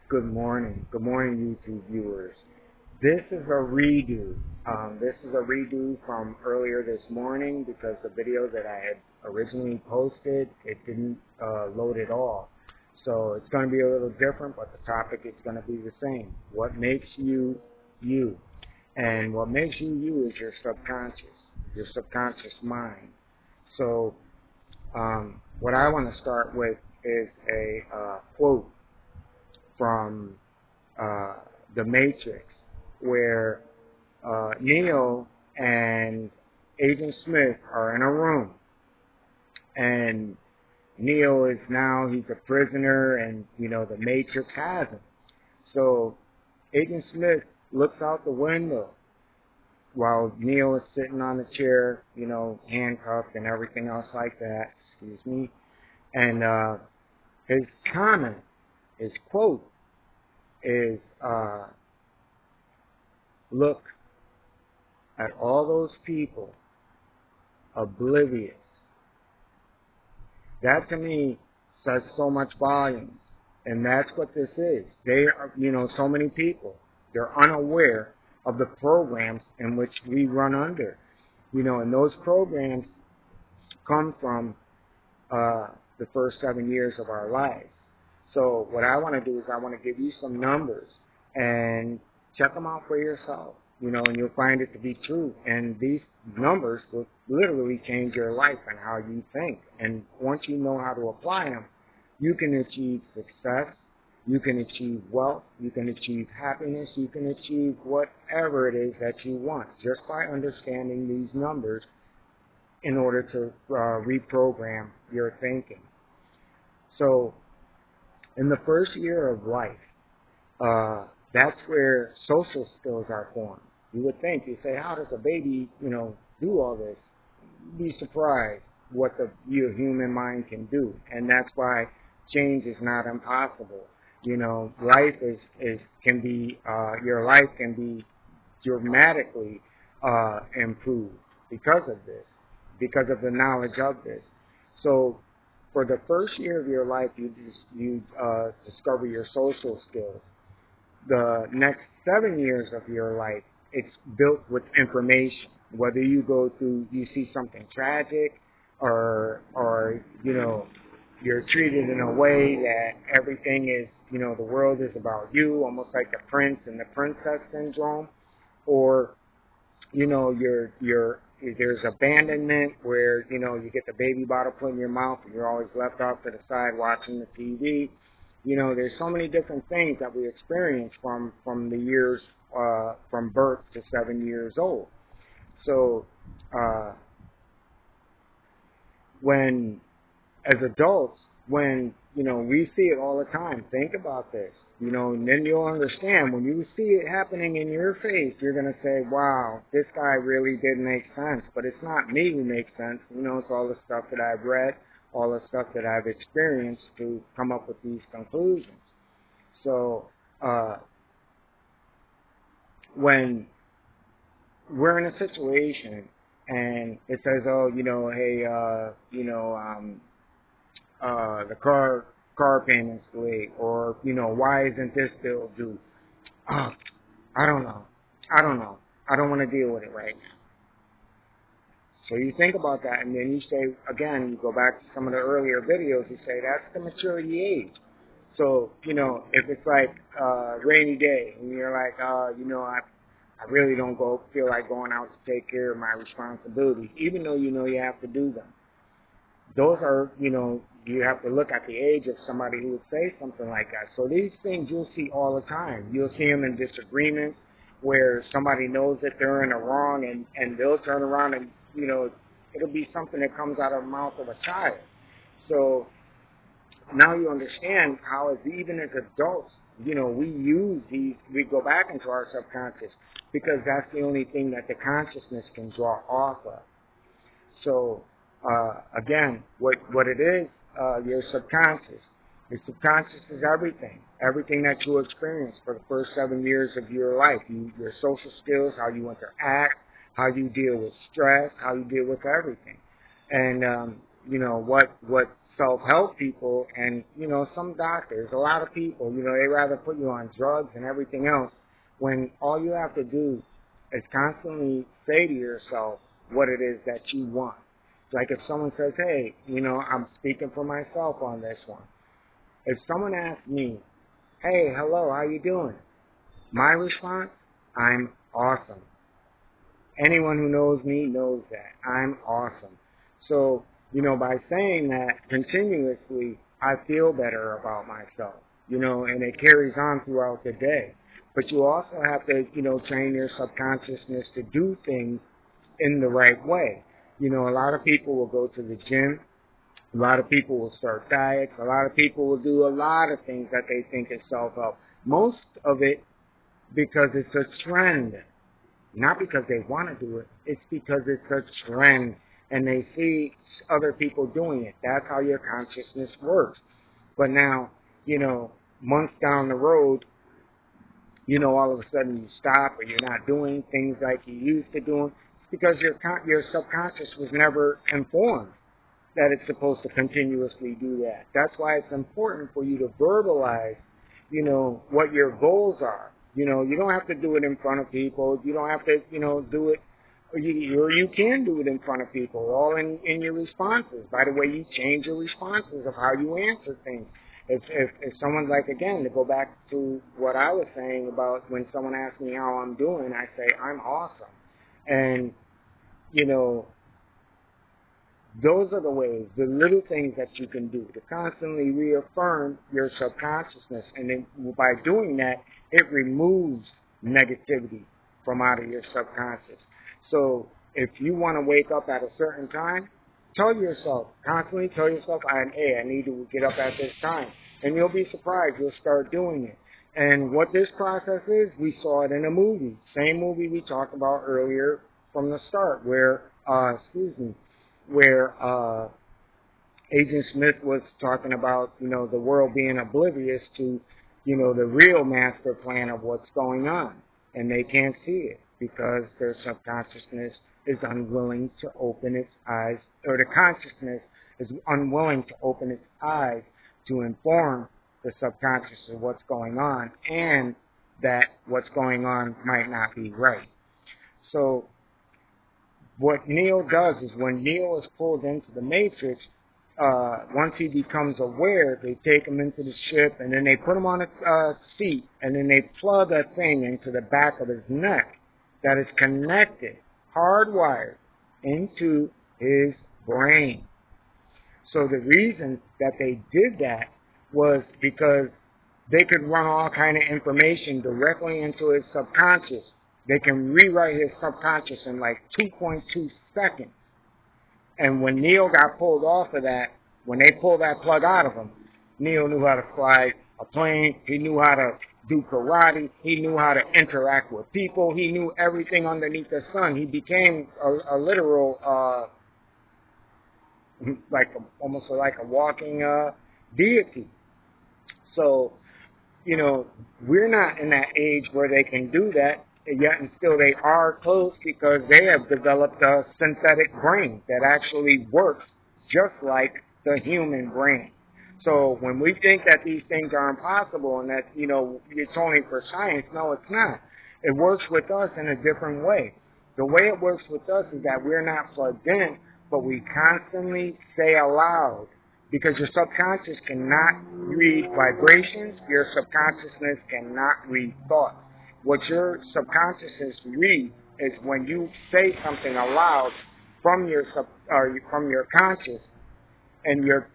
Good morning. Good morning, YouTube viewers. This is a redo. This is a redo from earlier this morning because the video that I had originally posted, it didn't load at all. So it's going to be a little different, but the topic is going to be the same. What makes you, you? And what makes you, you is your subconscious mind. So what I want to start with is a quote from The Matrix, where Neo and Agent Smith are in a room, and Neo is he's a prisoner, and the Matrix has him. So Agent Smith looks out the window while Neo is sitting on the chair, handcuffed and everything else like that. Excuse me. And his comment, his quote is, look at all those people oblivious. That to me says so much volumes. And that's what this is. They are, so many people, they're unaware of the programs in which we run under. And those programs come from the first 7 years of our lives. So what I want to do is I want to give you some numbers and check them out for yourself, and you'll find it to be true. And these numbers will literally change your life and how you think. And once you know how to apply them, you can achieve success, you can achieve wealth, you can achieve happiness, you can achieve whatever it is that you want just by understanding these numbers in order to reprogram your thinking. So in the first year of life, that's where social skills are formed. You would think, you say, how does a baby, do all this? You'd be surprised what your human mind can do. And that's why change is not impossible. Life can be, your life can be dramatically improved because of this, because of the knowledge of this. So for the first year of your life, you discover your social skills. The next 7 years of your life, it's built with information. Whether you see something tragic, or you're treated in a way that everything is, the world is about you, almost like the prince and the princess syndrome, or there's abandonment where you get the baby bottle put in your mouth and you're always left off to the side watching the TV. There's so many different things that we experience from the years from birth to 7 years old. So when as adults, when we see it all the time, think about this. And then you'll understand when you see it happening in your face, you're going to say, wow, this guy really did make sense. But it's not me who makes sense. It's all the stuff that I've read, all the stuff that I've experienced to come up with these conclusions. So when we're in a situation and it says, oh, hey, the car payment's late, or why isn't this bill due? I don't know. I don't want to deal with it right now. So you think about that, and then you say, again, you go back to some of the earlier videos, you say that's the maturity age. So if it's like rainy day and you're like, I really don't feel like going out to take care of my responsibilities, even though you have to do them. Those are, you have to look at the age of somebody who would say something like that. So these things you'll see all the time. You'll see them in disagreements where somebody knows that they're in the wrong, and they'll turn around and, it'll be something that comes out of the mouth of a child. So now you understand how, even as adults, we go back into our subconscious because that's the only thing that the consciousness can draw off of. So again, what it is, your subconscious. Your subconscious is everything that you experience for the first 7 years of your life. Your social skills, how you interact, how you deal with stress, how you deal with everything. And, what self-help people and, some doctors, a lot of people, they rather put you on drugs and everything else when all you have to do is constantly say to yourself what it is that you want. Like if someone says, hey, I'm speaking for myself on this one. If someone asks me, hey, hello, how you doing? My response, I'm awesome. Anyone who knows me knows that. I'm awesome. So, by saying that continuously, I feel better about myself, and it carries on throughout the day. But you also have to, train your subconsciousness to do things in the right way. A lot of people will go to the gym. A lot of people will start diets. A lot of people will do a lot of things that they think is self-help. Most of it because it's a trend. Not because they want to do it. It's because it's a trend and they see other people doing it. That's how your consciousness works. But now, months down the road, all of a sudden you stop or you're not doing things like you used to do. It's because your subconscious was never informed that it's supposed to continuously do that. That's why it's important for you to verbalize, what your goals are. You don't have to do it in front of people. You don't have to, do it, or you can do it in front of people, all in your responses. By the way, you change your responses of how you answer things. If someone, like, again, to go back to what I was saying about when someone asks me how I'm doing, I say, I'm awesome. And, those are the ways, the little things that you can do to constantly reaffirm your subconsciousness. And then by doing that, it removes negativity from out of your subconscious. So if you want to wake up at a certain time, constantly tell yourself, I need to get up at this time. And you'll be surprised. You'll start doing it. And what this process is, we saw it in a movie. Same movie we talked about earlier from the start where Agent Smith was talking about, the world being oblivious to, the real master plan of what's going on. And they can't see it because their subconsciousness is unwilling to open its eyes, or the consciousness is unwilling to open its eyes to inform the subconscious of what's going on and that what's going on might not be right. So what Neo does is when Neo is pulled into the Matrix, once he becomes aware, they take him into the ship and then they put him on a seat and then they plug a thing into the back of his neck that is connected, hardwired into his brain. So the reason that they did that was because they could run all kind of information directly into his subconscious. They can rewrite his subconscious in like 2.2 seconds. And when Neo got pulled off of that, when they pulled that plug out of him, Neo knew how to fly a plane. He knew how to do karate. He knew how to interact with people. He knew everything underneath the sun. He became a literal, almost like a walking deity. So, we're not in that age where they can do that. Yet and still they are close because they have developed a synthetic brain that actually works just like the human brain. So when we think that these things are impossible and that, it's only for science, no, it's not. It works with us in a different way. The way it works with us is that we're not plugged in, but we constantly say aloud because your subconscious cannot read vibrations. Your subconsciousness cannot read thoughts. What your subconsciousness reads is when you say something aloud from your conscious, and your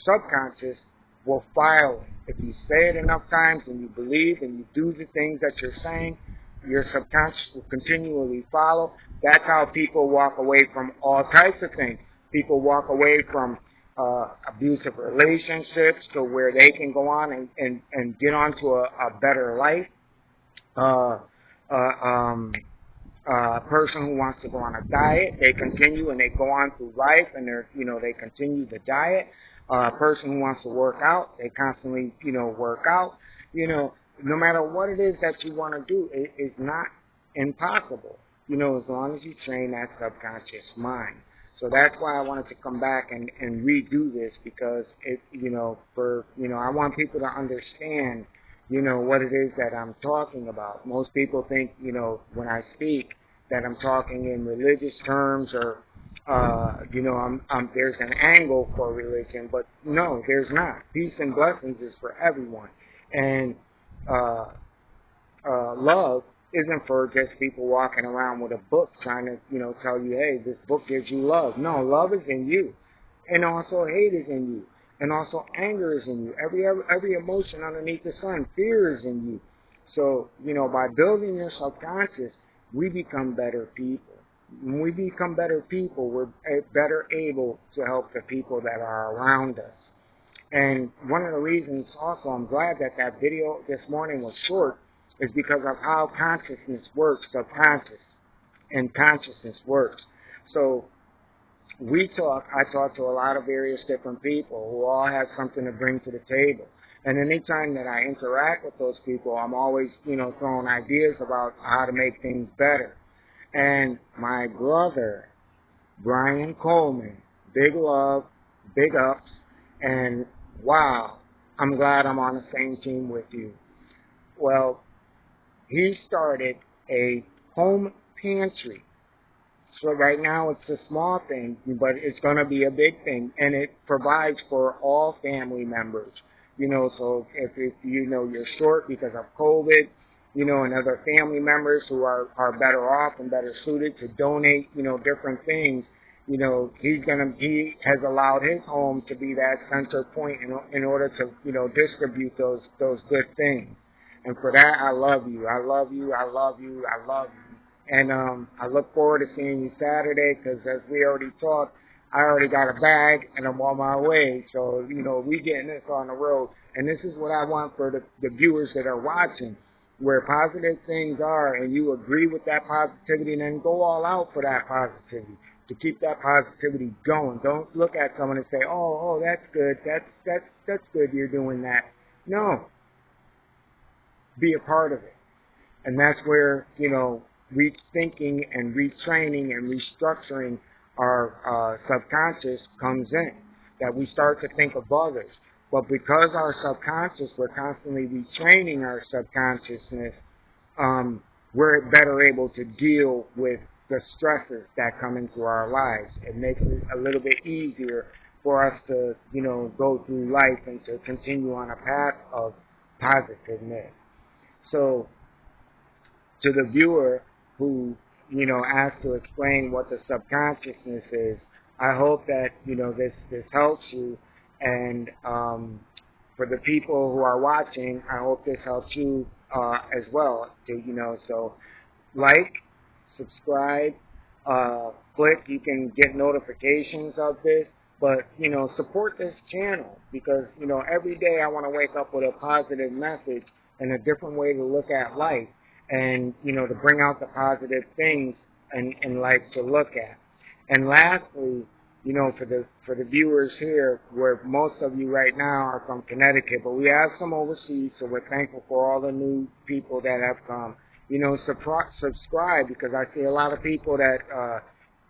subconscious will file it. If you say it enough times and you believe and you do the things that you're saying, your subconscious will continually follow. That's how people walk away from all types of things. People walk away from abusive relationships to where they can go on and get onto a better life. A person who wants to go on a diet, they continue and they go on through life and they continue the diet. A person who wants to work out, they constantly, work out. No matter what it is that you want to do, it is not impossible, as long as you train that subconscious mind. So that's why I wanted to come back and redo this, because it, I want people to understand, what it is that I'm talking about. Most people think, when I speak that I'm talking in religious terms, or, there's an angle for religion, but no, there's not. Peace and blessings is for everyone. And, love isn't for just people walking around with a book trying to, tell you, hey, this book gives you love. No, love is in you. And also hate is in you. And also anger is in you. Every emotion underneath the sun, fear is in you. So, by building your subconscious, we become better people. When we become better people, we're better able to help the people that are around us. And one of the reasons also I'm glad that that video this morning was short is because of how consciousness works, subconscious and consciousness works. So I talk to a lot of various different people who all have something to bring to the table. And anytime that I interact with those people, I'm always, throwing ideas about how to make things better. And my brother, Brian Coleman, big love, big ups, and wow, I'm glad I'm on the same team with you. Well, he started a home pantry. So right now it's a small thing, but it's going to be a big thing, and it provides for all family members. So if you're short because of COVID, and other family members who are better off and better suited to donate, different things, he has allowed his home to be that center point in order to, distribute those good things. And for that, I love you. I love you. I love you. I love you. And I look forward to seeing you Saturday, because as we already talked, I already got a bag and I'm on my way. So, we getting this on the road. And this is what I want for the viewers that are watching. Where positive things are and you agree with that positivity, and then go all out for that positivity, to keep that positivity going. Don't look at someone and say, oh, that's good. That's good you're doing that. No. Be a part of it. And that's where, rethinking and retraining and restructuring our subconscious comes in. That we start to think of others. But because our subconscious, we're constantly retraining our subconsciousness, we're better able to deal with the stresses that come into our lives. It makes it a little bit easier for us to, go through life and to continue on a path of positiveness. So, to the viewer who, asked to explain what the subconsciousness is, I hope that, this helps you. And for the people who are watching, I hope this helps you as well. So like, subscribe, click. You can get notifications of this. But, support this channel, because, every day I want to wake up with a positive message and a different way to look at life, and, to bring out the positive things in life to look at. And lastly, for the viewers here, where most of you right now are from Connecticut, but we have some overseas, so we're thankful for all the new people that have come. Subscribe, because I see a lot of people that,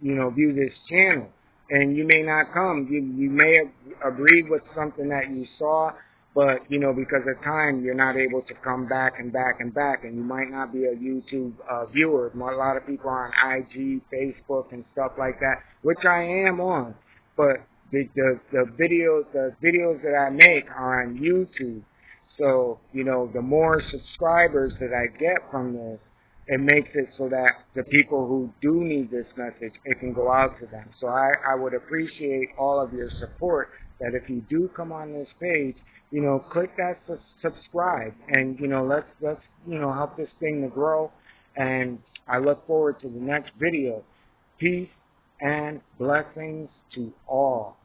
view this channel. And you may not come. You may have agreed with something that you saw, but, because of time, you're not able to come back and back and back, and you might not be a YouTube viewer. A lot of people are on IG, Facebook, and stuff like that, which I am on. But the videos that I make are on YouTube. So, the more subscribers that I get from this, it makes it so that the people who do need this message, it can go out to them. So I would appreciate all of your support, that if you do come on this page, click that subscribe, and, let's help this thing to grow. And I look forward to the next video. Peace and blessings to all.